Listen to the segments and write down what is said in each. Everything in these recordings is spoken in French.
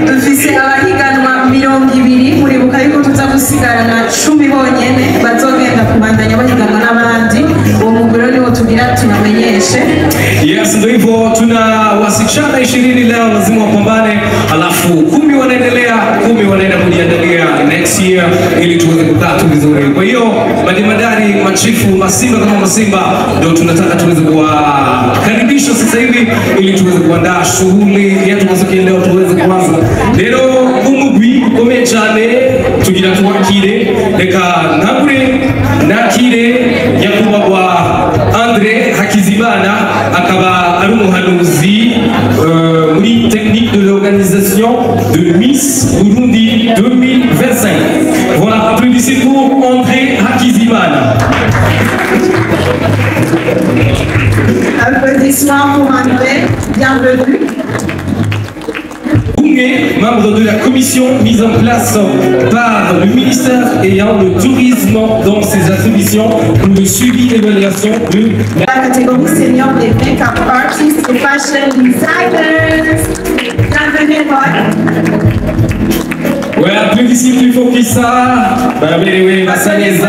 dufise abahiganwa 200 muribuka yuko tuza gusigarana 10 bonyene bazogenda kubandanya bahiganwa n'abandi uwo mugoro niwo tugira tunamenyeshe. Yes, ndio hivyo, tuna wasichana 20 leo lazima wapambane, alafu 10 wanaendelea, 10 wanaenda kujiandalia next year ili tuweze kukaa tu vizuri. Kwa hiyo madimadari, machifu, masimba kama masimba ndio tunataka tuweze kuwakaribisha sasa hivi ili tuweze kuandaa shughuli yetu leo tuweze kuanza. Rero umugwi ukomeye cyane tugira tuwakire, reka nagure nakire nyakubahwa Andre Hakizimana akaba ari umuhanuzi muri technique de l'organisation de Miss Burundi 2025. Voilà, applaudissez pour André Hakizimana. Applaudissements pour André, bienvenue. Membre de la commission mise en place par le ministère ayant le tourisme dans ses attributions pour le suivi et l'évaluation de la catégorie senior des make-up artists et fashion designers. Bienvenue, ouais, applaudissez plus fort que ça. Oui, Massaneza.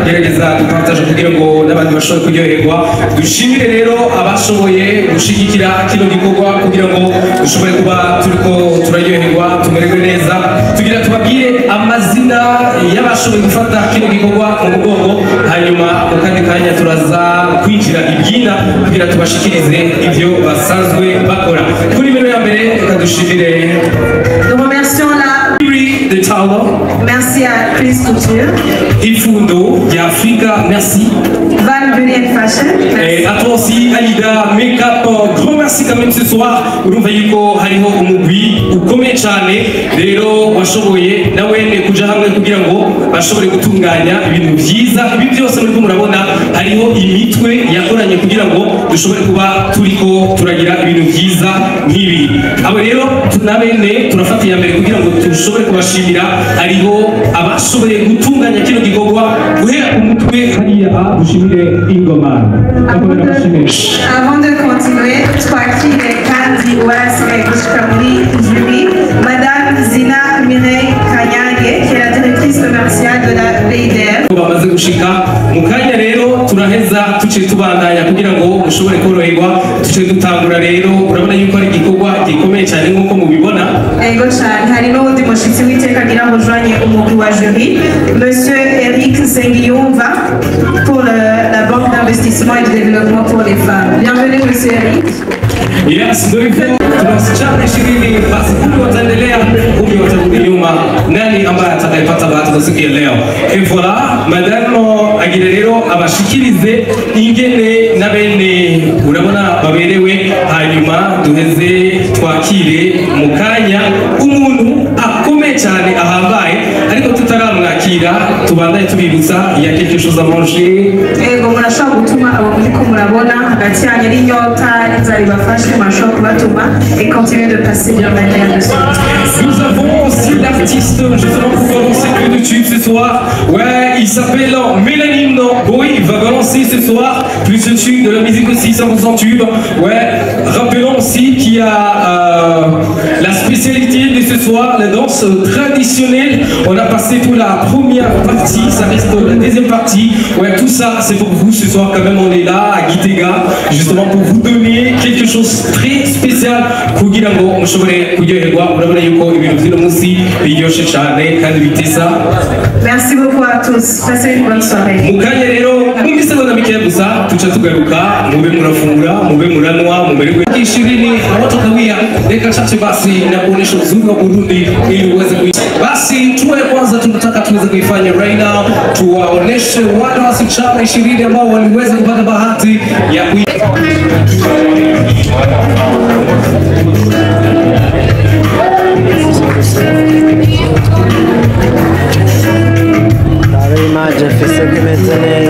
gerageza dukantaje kugira ngo n'abandi bashobore kuryoherwa. Dushimire rero abashoboye gushigikira kino gikorwa kugira ngo dushobore kuba turiko turaryoherwa tumererwe neza. Tugira tubabwire amazina y'abashoboye gufata kino gikorwa mu mugongo, hanyuma mu kandi kanya turaza kwinjira ibyina kugira tubashikirize ibyo basanzwe bakora. Kuri bino ya mbere reka dushimire. Nous remercions la de Tower. Merci à Chris Couture. Ifundo de Africa, merci. Van Buren Fashion. Et à toi aussi, Alida Makeup. Grand merci quand même ce soir. Urumva yuko hariho umugwi ukomeye cyane rero washoboye nawe kuja hamwe kugira ngo bashobore gutunganya ibintu byiza. Ibi byose muri murabona hariho imitwe yakoranye kugira ngo dushobore kuba turiko turagira ibintu byiza nk'ibi. Abo rero tunabene turafata ya mbere kugira ngo dushobore kubashimira. Hariho abashoboye gutunganya kino gikorwa guhera umutwe hariya dushimire Ingoma. Avant de continuer, twakire kandi uwashoboye gushika muri jury Madame Zina Mireille Kanyage, qui est la directrice commerciale de la BIDR. Bamaze gushika mu kanya rero turaheza tuce tubandanya kugira ngo mushobore koroherwa tuce dutangura rero. Urabona yuko ari igikorwa gikomeye cyane nk'uko mubibona. Ego cyane hari n'uwundi mushitsi w'iteka agira ngo ujanye umugwi wa jury, Monsieur Eric Sengiyumva pour la Banque d'investissement et de développement pour les femmes. Bienvenue Monsieur Eric. Yes, ndio hivyo tunasichana 20 basi kumbe wataendelea kumbe watarudi nyuma. Nani ambaye atakayepata bahati kwa siku ya leo? Et voilà, madame agira rero abashikirize ingene na bene urabona baberewe, hanyuma duheze twakire mu kanya umuntu akomeye cyane ahambaye ariko tutaramwakira tubandaye tubibutsa ya quelque chose à manger. Ego murashobora gutuma abo muriko murabona hagati yanyu ari inyota n'inzara ibafashe murashobora kubatuma et continuer de passer bien manière de soir. Nous avons aussi l'artiste justement pour balancer le tube ce soir. Ouais, il s'appelle Mélanie Boy, il va balancer ce soir plus le tube de la musique aussi 100% tube. Ouais, rappelons aussi qu'il y a la spécialité de ce soir, la danse traditionnelle. On a passé pour la première partie, ça reste la deuxième partie. Ouais, tout ça c'est pour vous ce soir quand même, on est là à Gitega justement pour vous donner quelque chose de très spécial kugira ngo mushobore kuryoherwa. Urabona yuko ibintu by'uno munsi biryoshe cyane kandi bitesa. Merci beaucoup à tous, passez une bonne soirée. Mukanya rero mu misegonda mikeya gusa tuca tugaruka, mube murafungura, mube muranwa, mumererwe kishirini watoka wia reka chache basi na kuonesha uzuri wa Burundi ili uweze basi tuwe kwanza tunataka tuweze kuifanya right now, tuwaoneshe wale wasichana 20 ambao waliweza kupata bahati ya imagem fez segmento net.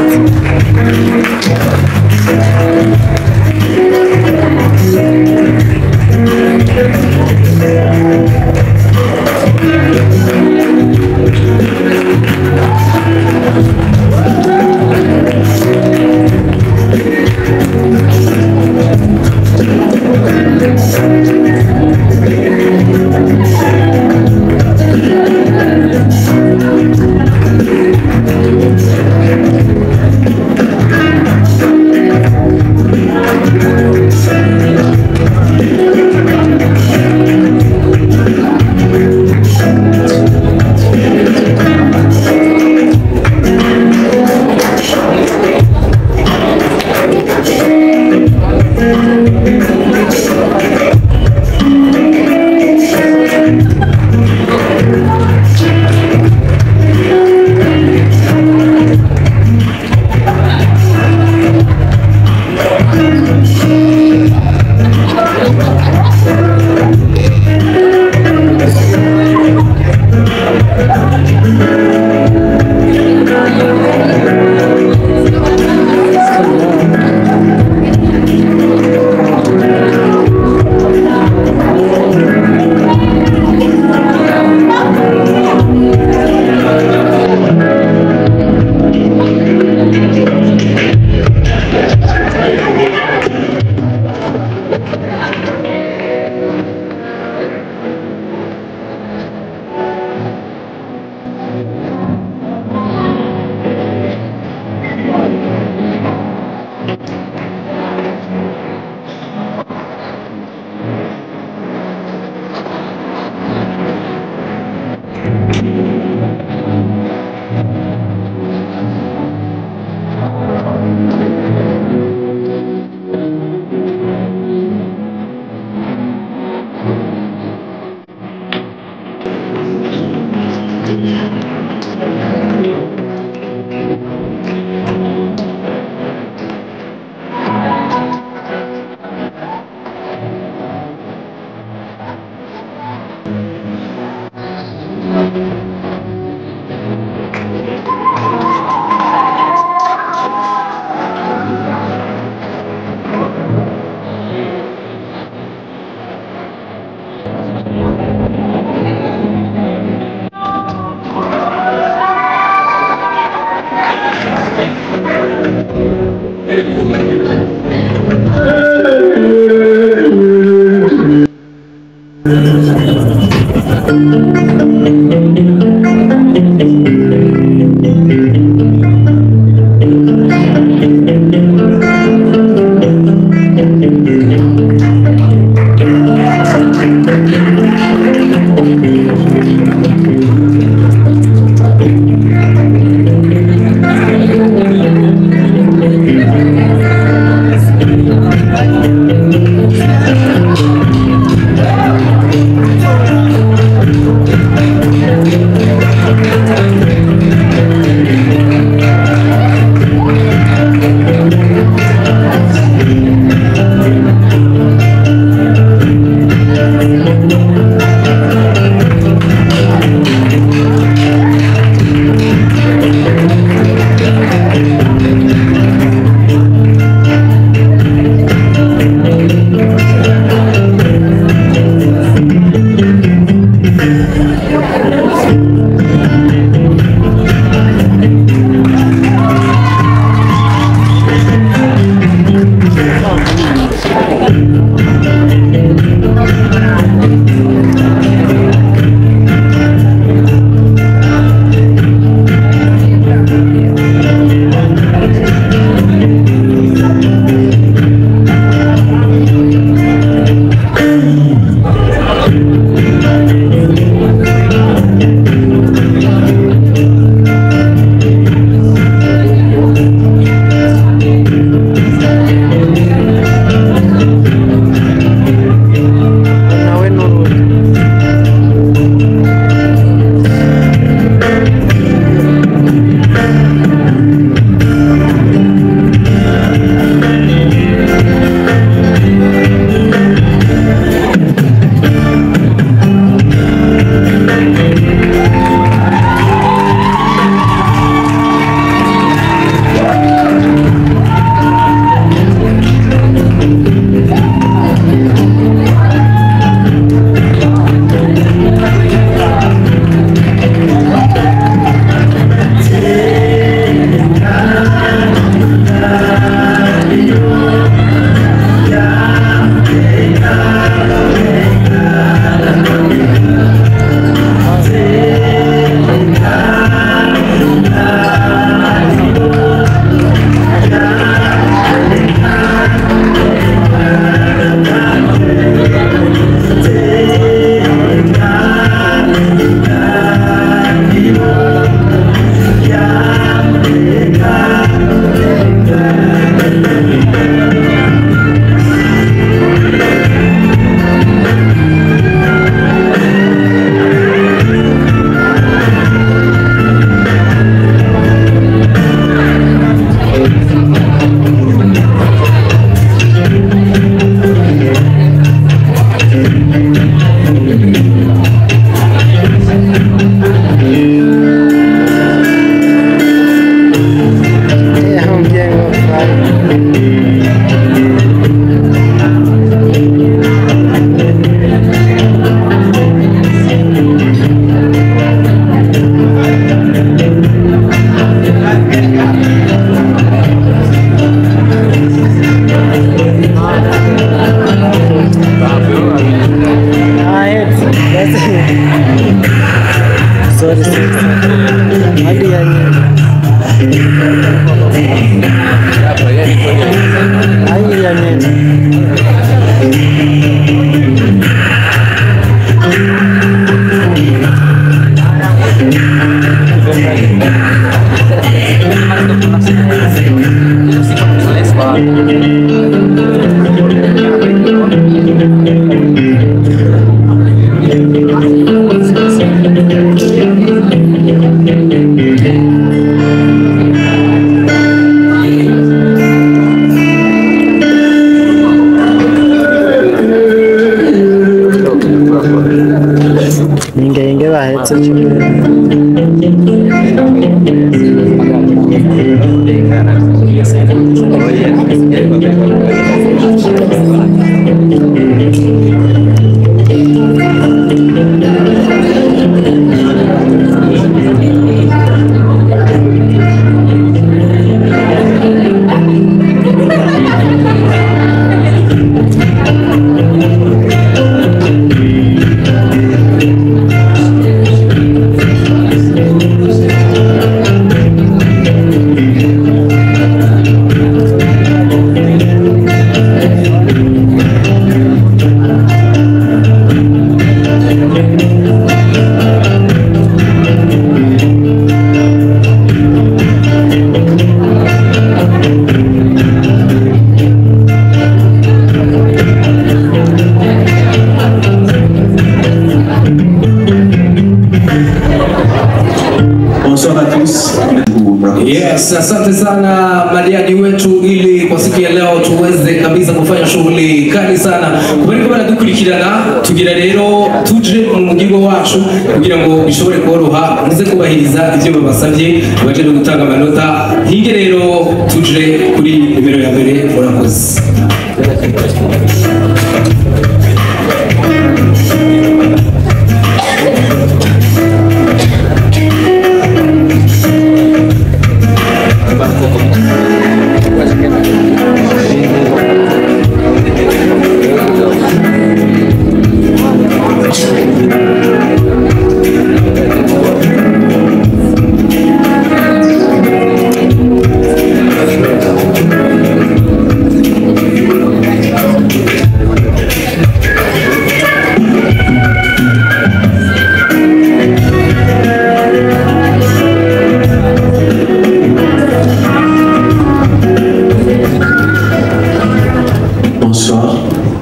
Yes, asante sana madiadi wetu, ili kwa siku ya leo tuweze kabisa kufanya shughuli kali sana. Kubariko baradukurikirana tugira rero tuje mu mugigo wacu kugira ngo bishobore koroha muze kubahiriza ivyo babasabye baje gutanga amanota. Hinge rero tuje kuri nimero ya mbere, murakoze.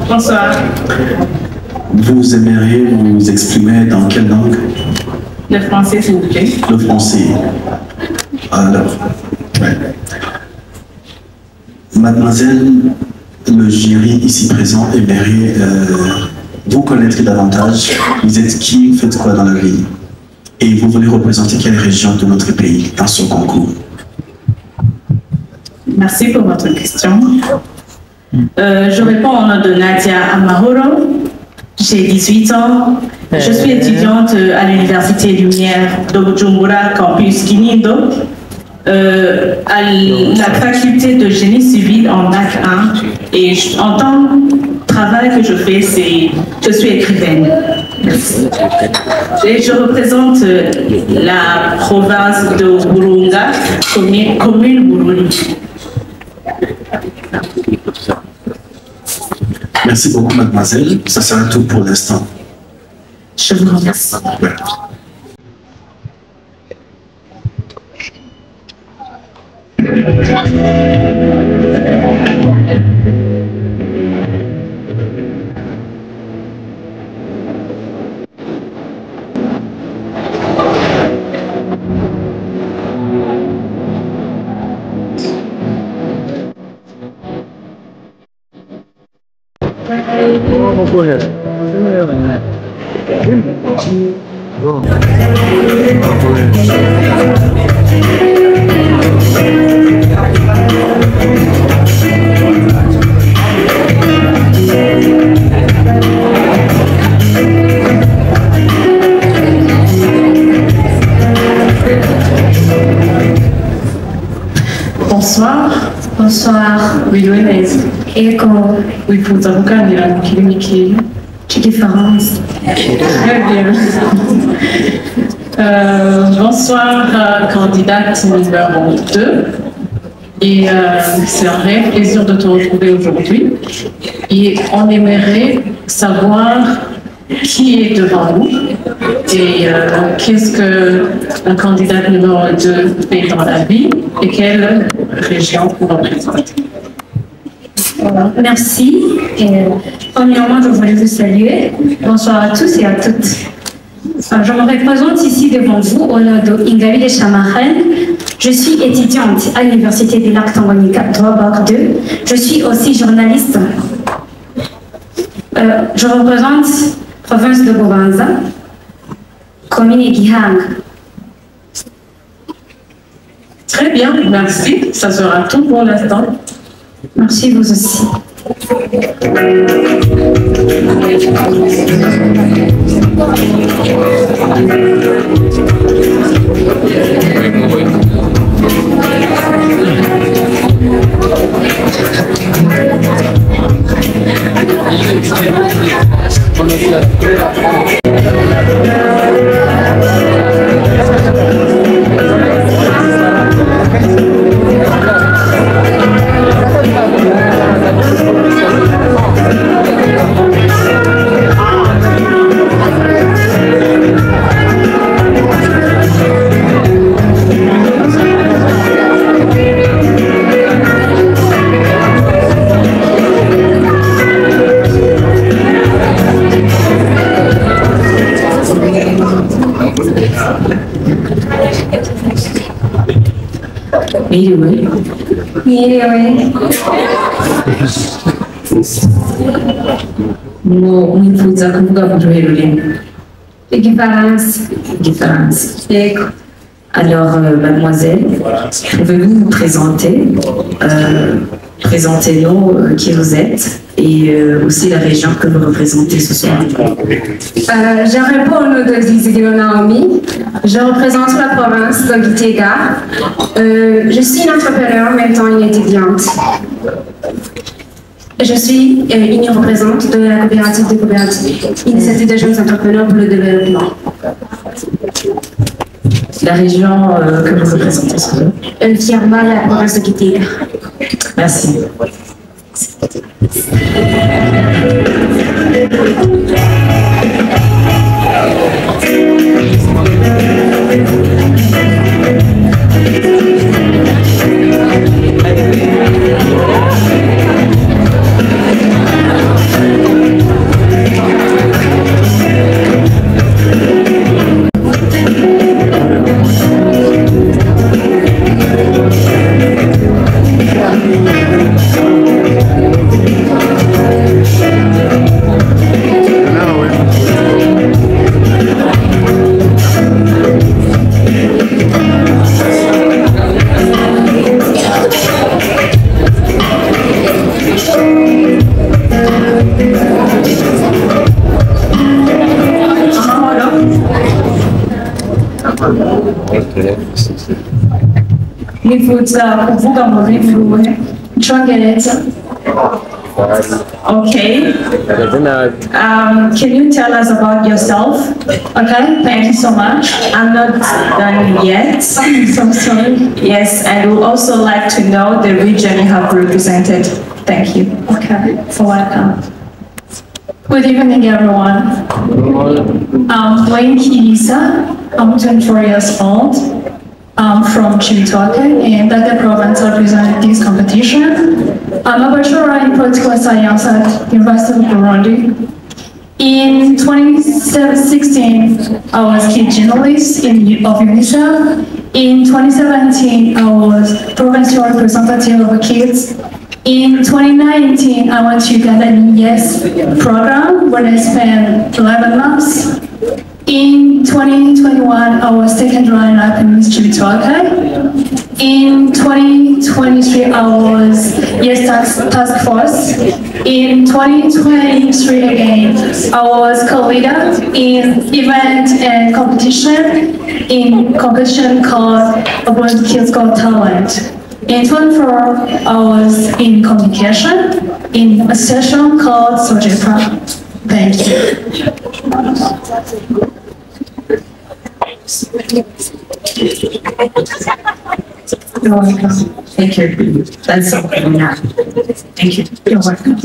Bonsoir. Vous aimeriez vous exprimer dans quelle langue? Le français, s'il vous plaît. Le français. Alors, ouais. Mademoiselle, le jury ici présent aimerait vous connaître davantage. Vous êtes qui? Vous faites quoi dans la vie? Et vous voulez représenter quelle région de notre pays dans ce concours? Merci pour votre question. Je réponds au nom de Nadia Amahoro. J'ai 18 ans. Je suis étudiante à l'Université Lumière de Bujumbura, campus Kinindo, à la faculté de génie civil en Mac 1. Et en tant que travail que je fais, je suis écrivaine. Merci. Et je représente la province de Burunga, commune Burundi. Merci beaucoup, mademoiselle. Ça sera tout pour l'instant. Je vous remercie. Voilà. Bonsoir. Bonsoir. Oui, Louise. Et comment? Oui, pour avocat, il y a un clinique. Quelle différence? Très bien. Bonsoir, candidate numéro 2. Et c'est un réel plaisir de te retrouver aujourd'hui. Et on aimerait savoir qui est devant nous et qu'est-ce qu'un candidat numéro 2 fait dans la vie et quelle région vous représente. Merci. Et, premièrement, je voulais vous saluer. Bonsoir à tous et à toutes. Je me représente ici devant vous au nom de Ingabire Chamaren. Je suis étudiante à l'Université de Lac Tanganyika, droit bac 2. Je suis aussi journaliste. Je représente la province de Bubanza, commune Gihanga. Très bien, merci. Ça sera tout pour l'instant. Merci, vous aussi. Mwiriwe. Mwiriwe. Mwifuza kuvuga mu ruhe rurimi? Igifaransa. Igifaransa. Yego. Alors, mademoiselle, pouvez-vous vous présenter, présentez-nous qui vous êtes et aussi la région que vous représentez ce soir. Je réponds au nom de Zizigiro Naomi. Je représente la province de Gitega. Je suis une entrepreneur, en même temps une étudiante. Je suis une représentante de la coopérative de coopératives, Initiative de jeunes entrepreneurs pour le développement. La région que vous représentez ce soir. Fièrement la province de Gitega. Merci. Nifuza kuvuga mu rurimi rumwe Icongereza. Okay. Can you tell us about yourself? Okay, thank you so much. I'm not done yet. I'm so sorry. Yes, and we'd also like to know the region you have represented. Thank you. Okay, so welcome. Good evening, everyone. I'm Wayne Kiisa. I'm 24 years old. I'm from Chibitoke in Daga province representing this competition. I'm a bachelor in political science at University of Burundi. In 2016, I was kid journalist of UNICEF. In 2017, I was provincial representative of kids. In 2019, I went to Uganda YES program where I spent 11 months. In 2021, I was second runner-up in Miss Chibitoke. In 2023, I was YES Task Force. In 2023 again, I was co-leader in event and competition called Abroad Kids Got Talent. In 2024, I was in communication in a session called Sojepa. Thank you. You're welcome. Thank you. That's all for now. Thank you. You're welcome.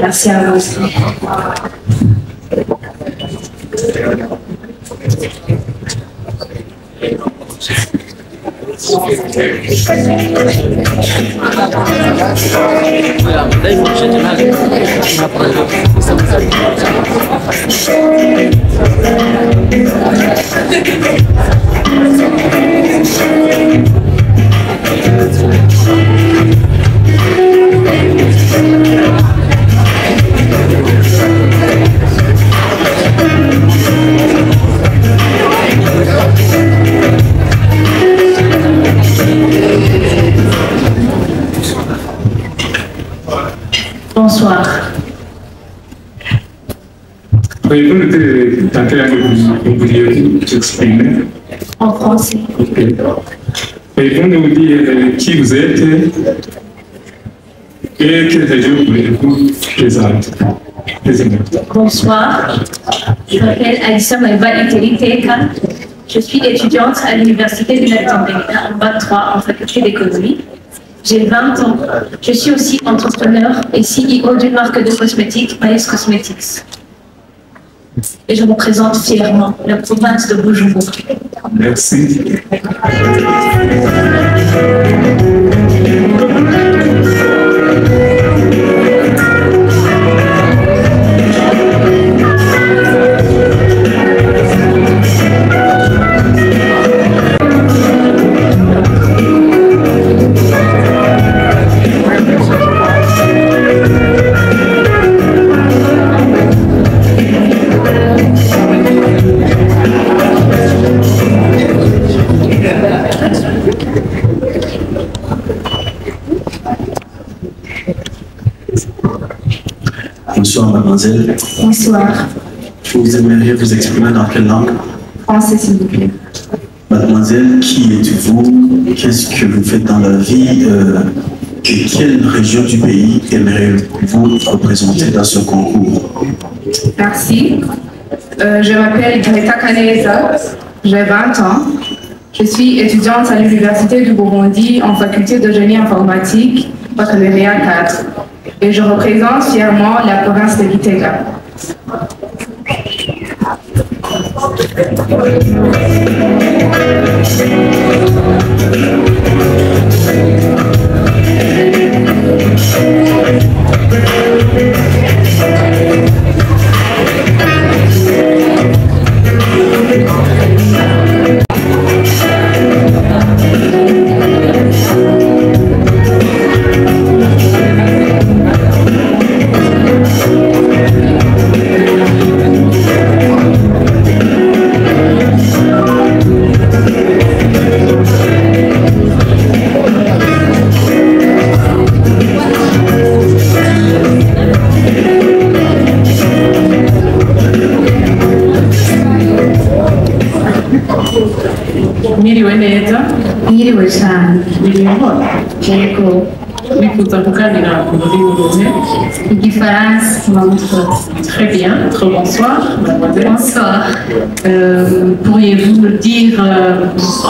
Merci à vous aussi. Pouvez-vous nous tenter à nous exprimer? En français. Okay. Pouvez-vous nous dire qui vous êtes et quelle région voulez-vous présenter? Bonsoir, je m'appelle Alissa Maïva Iteriteka. Je suis étudiante à l'Université de Latine-Amérique, en Bac 3 en faculté d'économie. J'ai 20 ans. Je suis aussi entrepreneur et CEO d'une marque de cosmétiques, Maïs Cosmetics. Et je représente fièrement la province de Bujumbura. Merci. Bonsoir mademoiselle. Bonsoir. Vous aimeriez vous exprimer dans quelle langue? Français, s'il vous plaît. Mademoiselle, qui êtes-vous? Qu'est-ce que vous faites dans la vie? Et quelle région du pays aimeriez-vous représenter dans ce concours? Merci. Je m'appelle Greta Kaneza, j'ai 20 ans. Je suis étudiante à l'Université du Burundi en faculté de génie informatique, baccalauréat 4. Et je représente fièrement la province de Gitega. Mwiriwe neza. Mwiriwe cyane. Mwiriwe. Yego. Wifuza kuganira ku rurimi rumwe. Igifaransa m'amutse. Très bien. Très bonsoir, mademoiselle. Bonsoir. Pourriez-vous me dire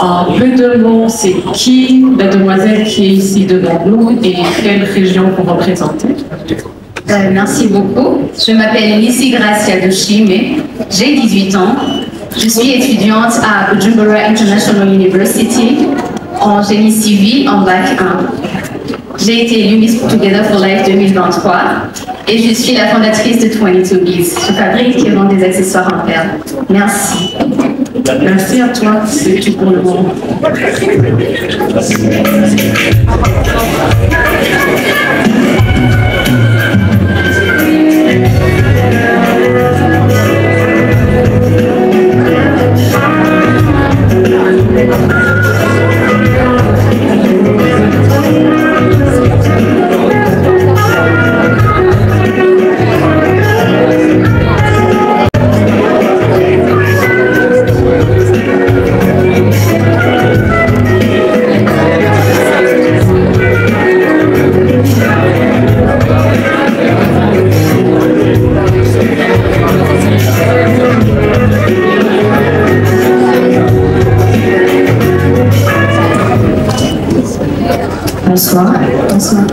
en peu de mots, c'est qui la demoiselle qui est ici devant nous et quelle région vous représentez? Merci beaucoup. Je m'appelle Nissi Gracia Dushime. J'ai 18 ans. Je suis étudiante à Bujumbura International University en génie civil en Bac 1. J'ai été élue Miss Together for Life 2023 et je suis la fondatrice de 22 Bees. Je fabrique et vends des accessoires en perles. Merci. Merci à toi, c'est tout pour le moment. Bonsoir. Bonsoir.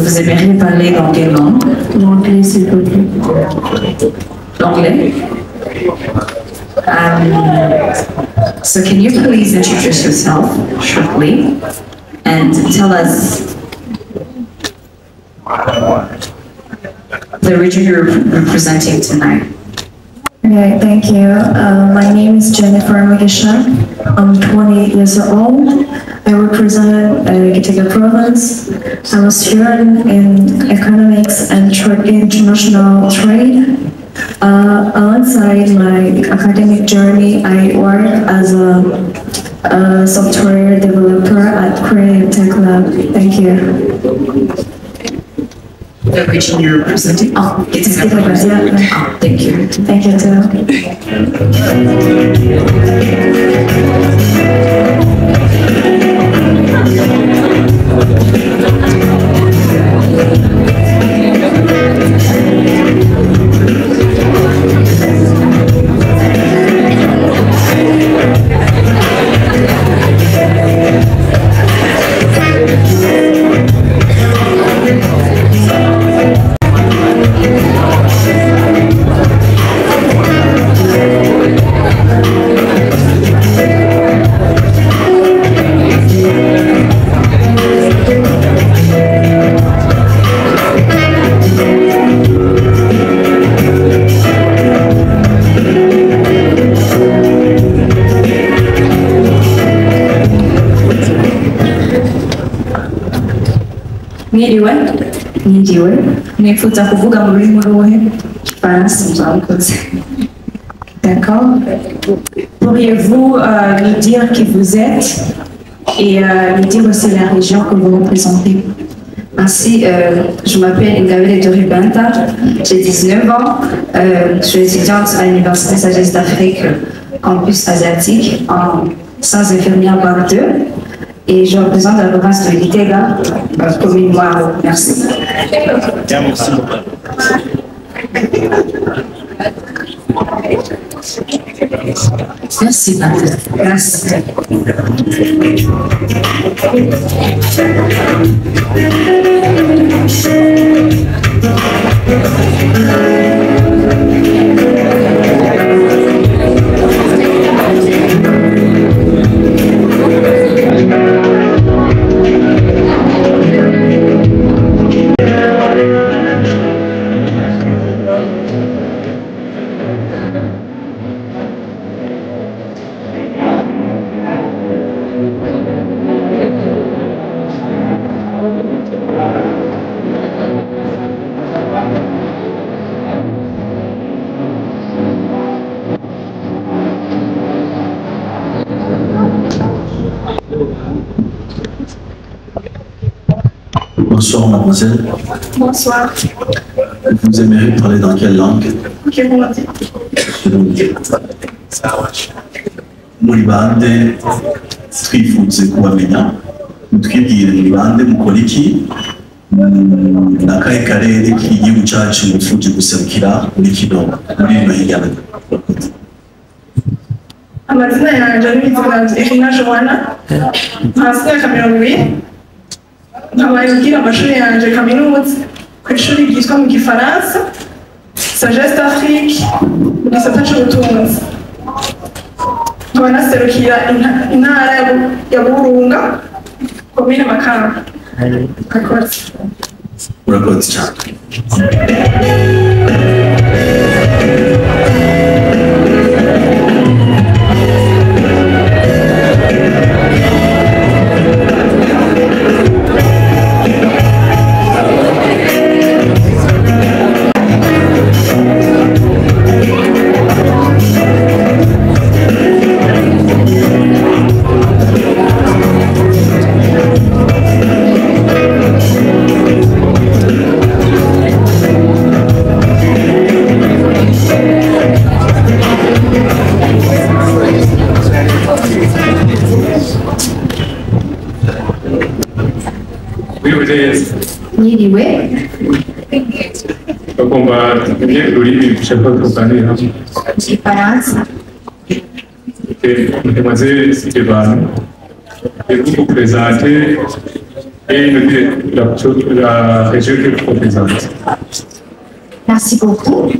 Vous aimeriez parler dans quelle langue? L'anglais, s'il vous plaît. L'anglais? So can you please introduce yourself shortly and tell us the region you're representing tonight? Okay, thank you. My name is Jennifer Magisha. I'm 28 years old. I represent Gitega province. I'm a student in economics and international trade. Alongside my academic journey, I work as a software developer at Creative Tech Lab. Thank you. the region you're representing? Oh, it's in Yeah. Thank you. Thank you too. Mwiriwe nifuza kuvuga mu rurimi ruhe Igifaransa mwakoze. D'accord. Pourriez-vous nous dire qui vous êtes et nous dire aussi la région que vous représentez? Ainsi, je m'appelle Ingabire Doribanta, j'ai 19 ans, je suis étudiante à l'Université Sagesse d'Afrique, campus asiatique, en sciences infirmières Bac 2. Et je représente la province de Gitega, commune Noire. Merci. Merci, merci. Bonsoir mademoiselle. Bonsoir. Vous aimeriez parler dans quelle langue? Kirundi. Muri bande twifuze kubamenya mutwibwire muri bande mukora iki n'akahe karere k'igihugu cyacu mufuje guserukira muri ino higanwa. Amazina yanjye ni Irina Joana, hasi ya Kamirongwi, nkabaye kugira amashuri yanjye kaminuza ku ishuri ryitwa mu Gifaransa Sagesse d'Afrique mu gisata cy'ubutunzi. Nkaba naserukira intara ya Burunga, komine Makamba. Urakoze cyane. Mwiriwe. Bagomba kumenya ururimi dushaka kuganira. Igifaransa. Mademoiselle Stéphane, et vous présentez et nous dire la région que vous représentez. Merci beaucoup.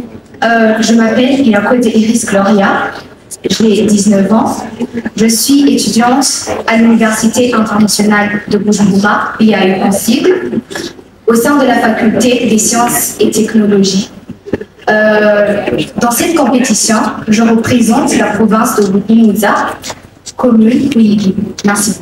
Je m'appelle Ilakote Iris Gloria, j'ai 19 ans. Je suis étudiante à l'Université internationale de Bujumbura, IAU-Consigle, au sein de la faculté des sciences et technologies. Dans cette compétition, je représente la province de Bukumuza, commune Ouilligi. Merci.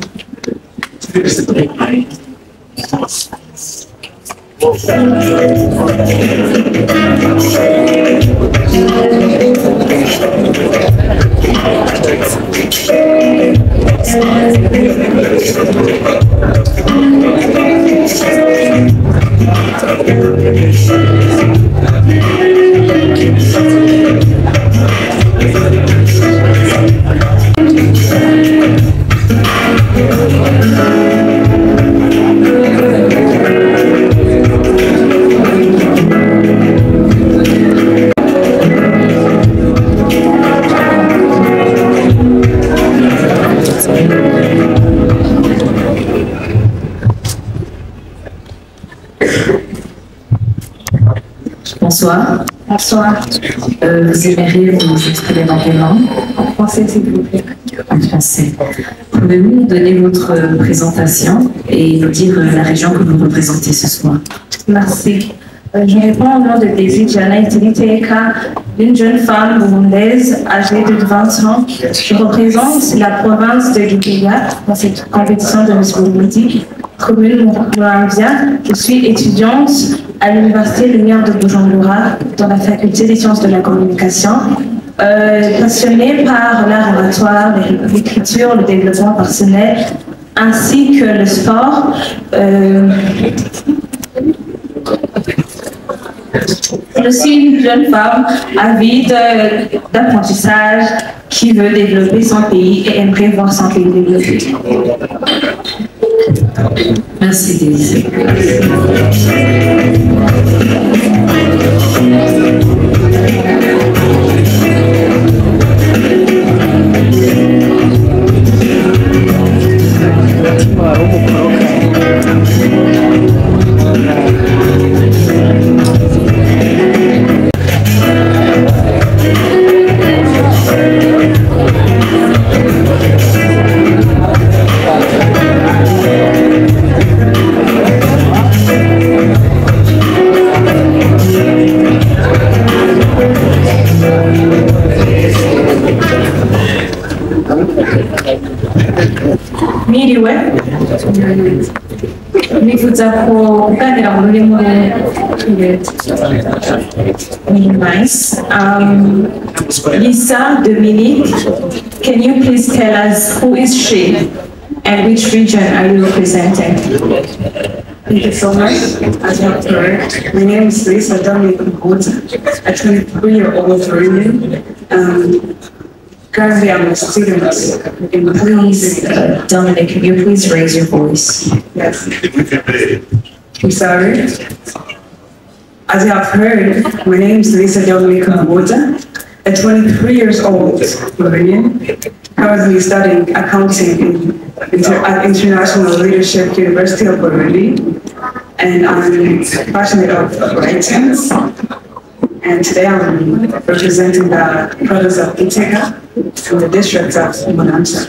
Bonsoir. Bonsoir. Vous aimeriez vous exprimer dans quelle langue? En français, s'il vous plaît. En français. Pouvez-vous nous donner votre présentation et nous dire la région que vous représentez ce soir? Merci. Je réponds au nom de Daisy Jana Itiniteka, une jeune femme burundaise âgée de 20 ans. Je représente la province de Gitega dans cette compétition de Miss Burundi, commune Muramvya. Je suis étudiante à l'Université Lumière de Bujumbura dans la faculté des sciences de la communication. Passionnée par l'art oratoire, l'écriture, le développement personnel, ainsi que le sport. Je suis une jeune femme avide d'apprentissage qui veut développer son pays et aimerait voir son pays développer. Merci Daisy. Miriwe nifuza kuganira mu rurimi nice. Lisa Dominique, can you please tell us who is she and which region are you representing? Thank you so much. As you have heard, my name is Lisa Dominique Mbuta, a 23-year-old Burundian. Currently, I'm a student in the Please, Dominic, can you please raise your voice? Yes. I'm sorry. As you have heard, my name is Lisa Dominique Mbuta, a 23-year-old Burundian, currently studying accounting at International Leadership University of Burundi, and I'm passionate about writings. And today I'm representing the province of Gitega and the district of Monamsa.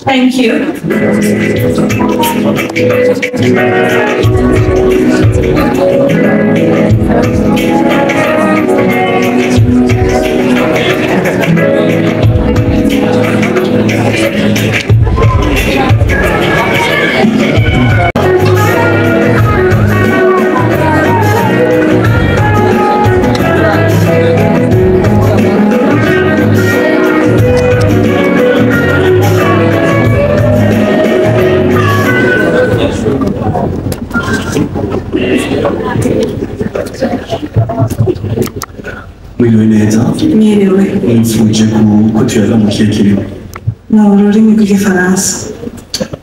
Thank you.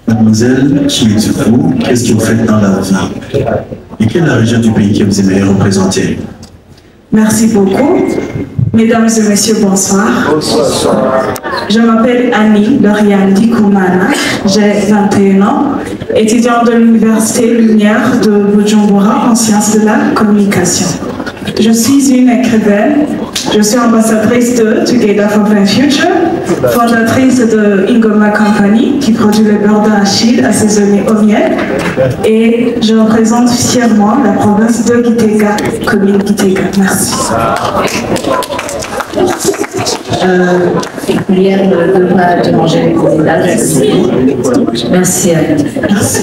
Mademoiselle, qui êtes-vous? Qu'est-ce que vous faites dans la vie? Et quelle est la région du pays que vous aimeriez représenter? Merci beaucoup. Mesdames et messieurs, bonsoir. Bonsoir. Je m'appelle Annie Lauriane Dikoumana, j'ai 21 ans, étudiante de l'Université Lumière de Bujumbura en sciences de la communication. Je suis une écrivaine, je suis ambassadrice de Together for the Future, fondatrice de Ingoma Company qui produit le beurre d'arachide assaisonné au miel, et je représente fièrement la province de Gitega, commune Gitega. Merci. Hier, ne devra te manger les candidats. Merci à vous. Merci.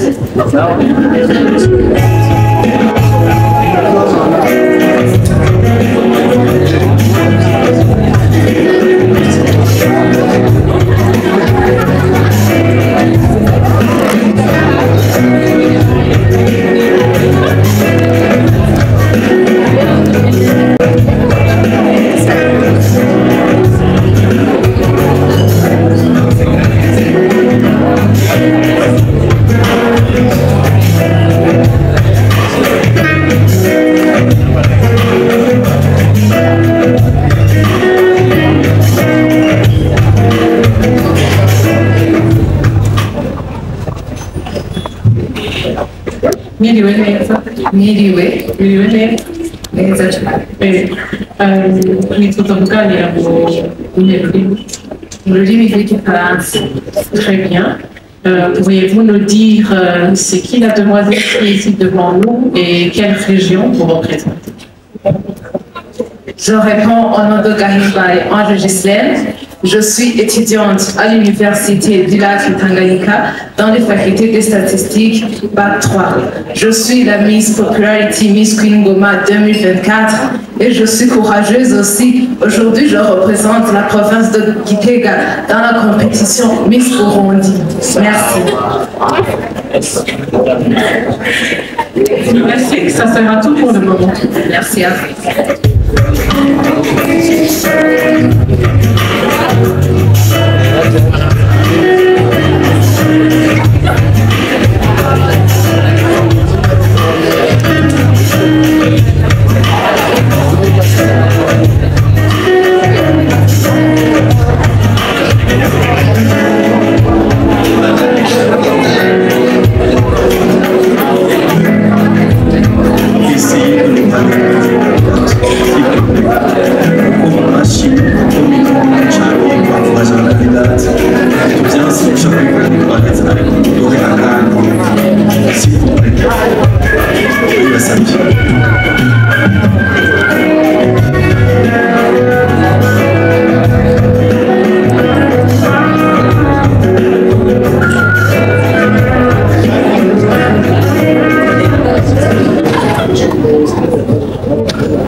Très bien. Pourriez-vous nous dire c'est qui la demoiselle qui est ici devant nous et quelle région vous représentez? Je réponds au nom de Gahibai Ange Gislaine. Je suis étudiante à l'Université du Lac Tanganyika dans les facultés de statistiques Bac 3. Je suis la Miss Popularity Miss Queen Goma 2024 et je suis courageuse aussi. Aujourd'hui, je représente la province de Gitega dans la compétition Miss Burundi. Merci. Merci, ça sera tout pour le moment. Merci à vous.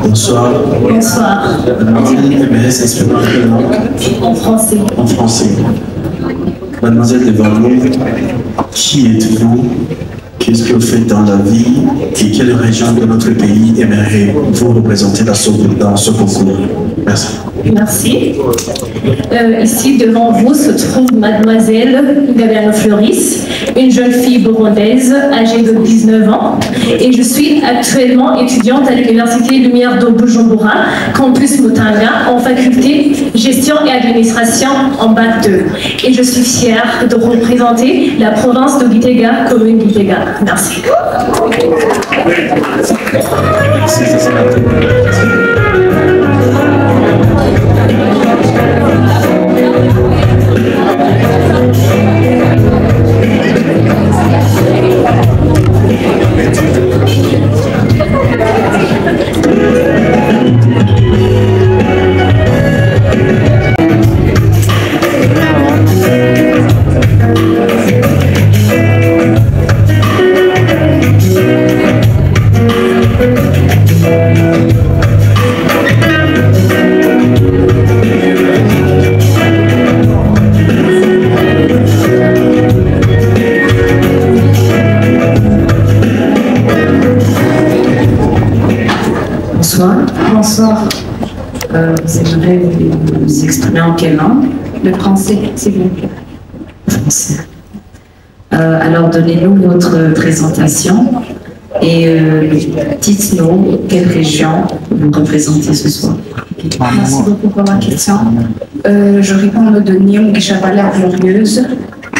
Bonsoir. Bonsoir. Aimerait s'exprimer en quelle langue? En français. En français. Mademoiselle Devano, qui êtes-vous? Qu'est-ce que vous faites dans la vie? Et quelle région de notre pays aimeriez-vous représenter dans ce concours? Merci. Merci. Ici devant vous se trouve Mademoiselle Gabrielle Floris, une jeune fille burundaise âgée de 19 ans. Et je suis actuellement étudiante à l'Université Lumière de Bujumbura, campus Mutanga, en faculté gestion et administration en Bac 2. Et je suis fière de représenter la province de Gitega, commune Gitega. Merci. Bonsoir. Vous aimeriez vous exprimer en quelle langue? Le français, s'il vous plaît. Français. Alors, donnez-nous votre présentation et dites-nous quelle région vous représentez ce soir. Merci beaucoup pour la question. Je réponds au nom de Niom Gishabala Glorieuse.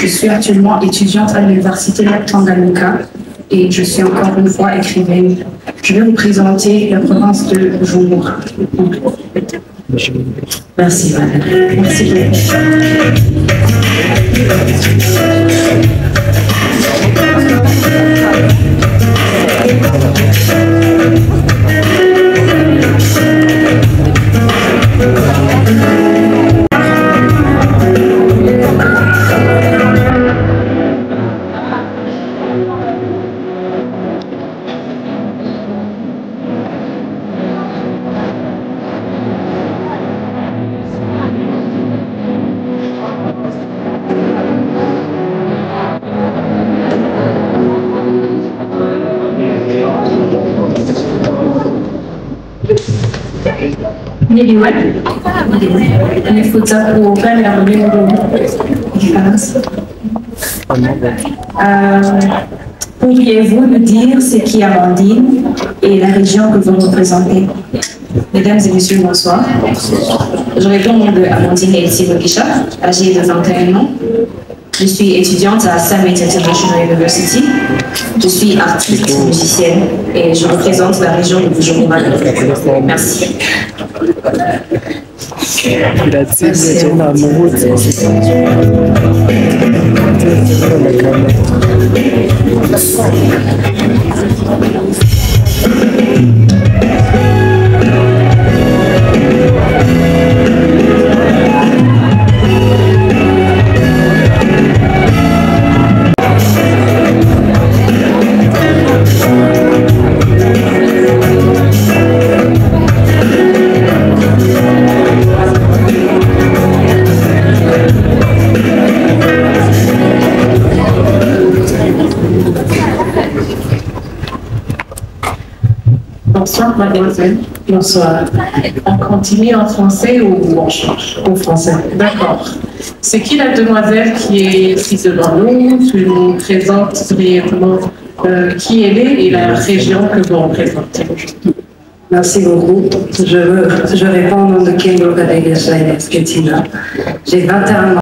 Je suis actuellement étudiante à l'Université Lac Tanganyika et je suis encore une fois écrivaine. Je vais vous présenter la province de Bujumbura. Merci, madame. Merci beaucoup. Pourriez-vous nous dire c'est qui Amandine et la région que vous représentez? Mesdames et messieurs, bonsoir. Je réponds au nom de Amandine Elsie Mogisha, âgée de 21 ans. Je suis étudiante à Summit International University. Je suis artiste musicienne et je représente la région de Bujumbura. Merci. Bonsoir mademoiselle. Bonsoir. On continue en français ou on change? Au français. D'accord. C'est qui la demoiselle qui est ici devant nous? Tu nous présentes brièvement qui elle est et la région que vous représentez. Merci beaucoup. Je réponds au nom de Kengo Kadegasha Esketina. J'ai 21 ans.